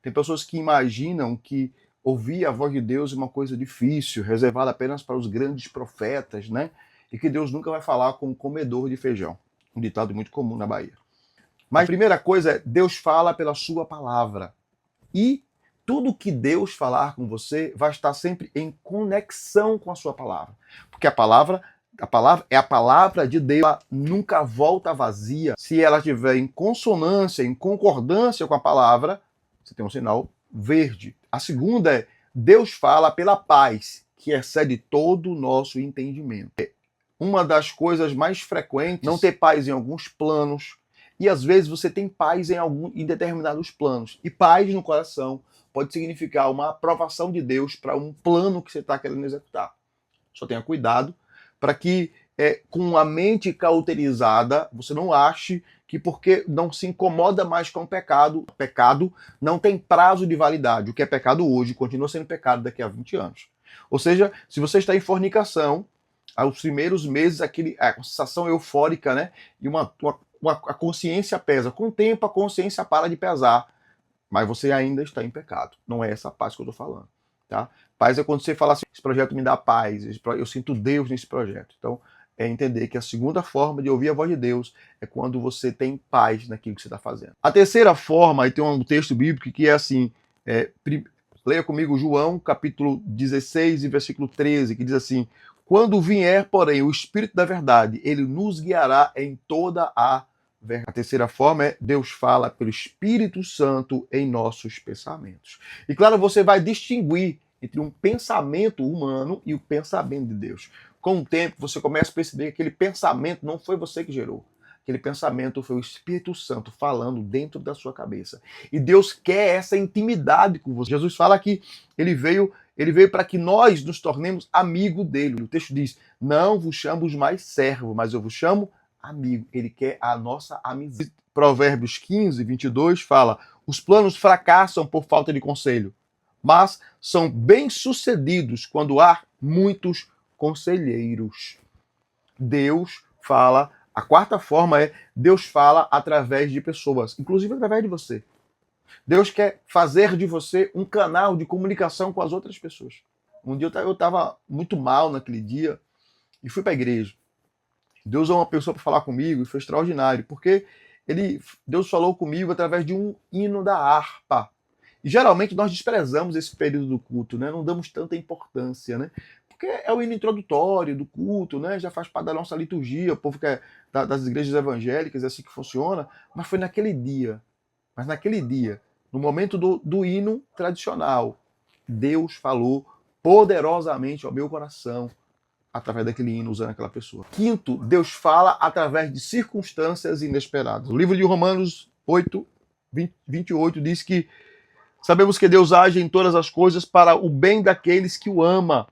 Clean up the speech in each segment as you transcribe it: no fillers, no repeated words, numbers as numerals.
Tem pessoas que imaginam que ouvir a voz de Deus é uma coisa difícil, reservada apenas para os grandes profetas, né? E que Deus nunca vai falar com um comedor de feijão. Um ditado muito comum na Bahia. Mas a primeira coisa é, Deus fala pela sua palavra. E tudo que Deus falar com você vai estar sempre em conexão com a sua palavra. Porque a palavra é a palavra de Deus, ela nunca volta vazia. Se ela estiver em consonância, em concordância com a palavra, você tem um sinal verde. A segunda é, Deus fala pela paz, que excede todo o nosso entendimento. Uma das coisas mais frequentes, não ter paz em alguns planos, e às vezes você tem paz em determinados planos. E paz no coração pode significar uma aprovação de Deus para um plano que você está querendo executar. Só tenha cuidado para que, com a mente cauterizada, você não ache que porque não se incomoda mais com o pecado não tem prazo de validade. O que é pecado hoje continua sendo pecado daqui a 20 anos. Ou seja, se você está em fornicação, aos primeiros meses, a sensação eufórica, né? E a consciência pesa. Com o tempo, a consciência para de pesar. Mas você ainda está em pecado. Não é essa paz que eu estou falando. Tá? Paz é quando você fala assim, esse projeto me dá paz, eu sinto Deus nesse projeto. Então, é entender que a segunda forma de ouvir a voz de Deus é quando você tem paz naquilo que você está fazendo. A terceira forma, aí tem um texto bíblico que é assim, leia comigo João, capítulo 16 e versículo 13, que diz assim, quando vier, porém, o Espírito da verdade, ele nos guiará em toda a verdade. A terceira forma é Deus fala pelo Espírito Santo em nossos pensamentos. E claro, você vai distinguir entre um pensamento humano e o pensamento de Deus. Com o tempo, você começa a perceber que aquele pensamento não foi você que gerou. Aquele pensamento foi o Espírito Santo falando dentro da sua cabeça. E Deus quer essa intimidade com você. Jesus fala que ele veio para que nós nos tornemos amigo dele. O texto diz, não vos chamo mais servo, mas eu vos chamo amigo. Ele quer a nossa amizade. Provérbios 15, 22 fala, os planos fracassam por falta de conselho, mas são bem-sucedidos quando há muitos conselheiros. Deus fala, a quarta forma é, Deus fala através de pessoas, inclusive através de você. Deus quer fazer de você um canal de comunicação com as outras pessoas. Um dia eu estava muito mal naquele dia e fui para a igreja. Deus é uma pessoa para falar comigo e foi extraordinário, porque Deus falou comigo através de um hino da harpa. E geralmente nós desprezamos esse período do culto, né? Não damos tanta importância, né? Porque é o hino introdutório do culto, né? Já faz parte da nossa liturgia, o povo que é das igrejas evangélicas, é assim que funciona. Mas foi naquele dia, no momento do hino tradicional, Deus falou poderosamente ao meu coração através daquele hino usando aquela pessoa. Quinto, Deus fala através de circunstâncias inesperadas. O livro de Romanos 8, 28 diz que sabemos que Deus age em todas as coisas para o bem daqueles que o ama,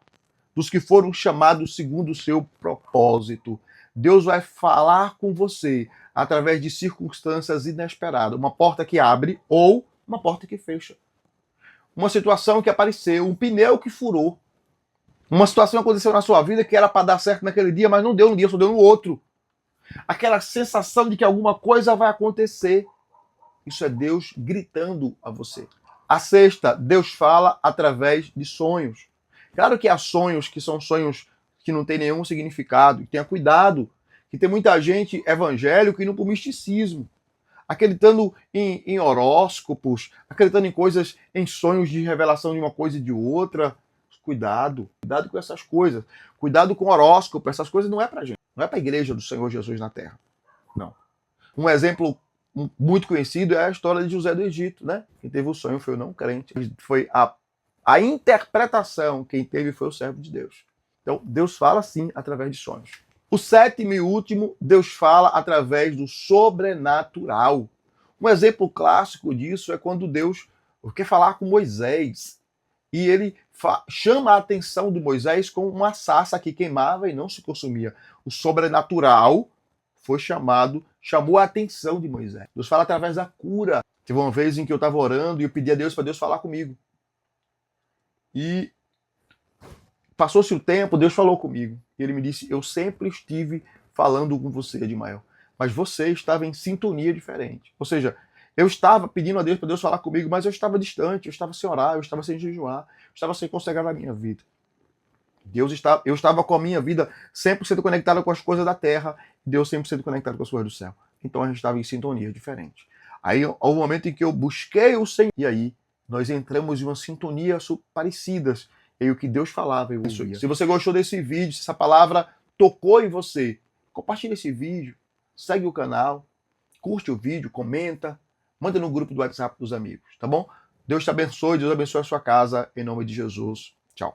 dos que foram chamados segundo o seu propósito. Deus vai falar com você através de circunstâncias inesperadas. Uma porta que abre ou uma porta que fecha. Uma situação que apareceu, um pneu que furou. Uma situação que aconteceu na sua vida que era para dar certo naquele dia, mas não deu no dia, só deu no outro. Aquela sensação de que alguma coisa vai acontecer. Isso é Deus gritando a você. A sexta, Deus fala através de sonhos. Claro que há sonhos que são sonhos que não têm nenhum significado. E tenha cuidado, que tem muita gente evangélica indo para o misticismo, acreditando em horóscopos, acreditando em coisas, em sonhos de revelação de uma coisa e de outra. Cuidado com essas coisas. Cuidado com horóscopo, essas coisas não é pra gente. Não é pra igreja do Senhor Jesus na Terra. Não. Um exemplo muito conhecido é a história de José do Egito, né? Quem teve o sonho foi o não crente. Foi a interpretação, quem teve foi o servo de Deus. Então, Deus fala sim através de sonhos. O sétimo e último, Deus fala através do sobrenatural. Um exemplo clássico disso é quando Deus quer falar com Moisés. E ele chama a atenção de Moisés com uma sarça que queimava e não se consumia. O sobrenatural chamou a atenção de Moisés. Deus fala através da cura. Teve uma vez em que eu estava orando e eu pedi a Deus para Deus falar comigo. E passou-se o tempo, Deus falou comigo. E ele me disse, eu sempre estive falando com você, Edmael, mas você estava em sintonia diferente. Ou seja, Eu estava pedindo a Deus para Deus falar comigo, mas eu estava distante, eu estava sem orar, eu estava sem jejuar, eu estava sem consagrar a minha vida. Eu estava com a minha vida 100% conectada com as coisas da terra, Deus 100% conectado com as coisas do céu. Então a gente estava em sintonia diferente. Aí houve um momento em que eu busquei o Senhor, e aí nós entramos em uma sintonia parecidas. E aí o que Deus falava, eu ouvia. Se você gostou desse vídeo, se essa palavra tocou em você, compartilhe esse vídeo, segue o canal, curte o vídeo, comenta, manda no grupo do WhatsApp dos amigos, tá bom? Deus te abençoe, Deus abençoe a sua casa, em nome de Jesus.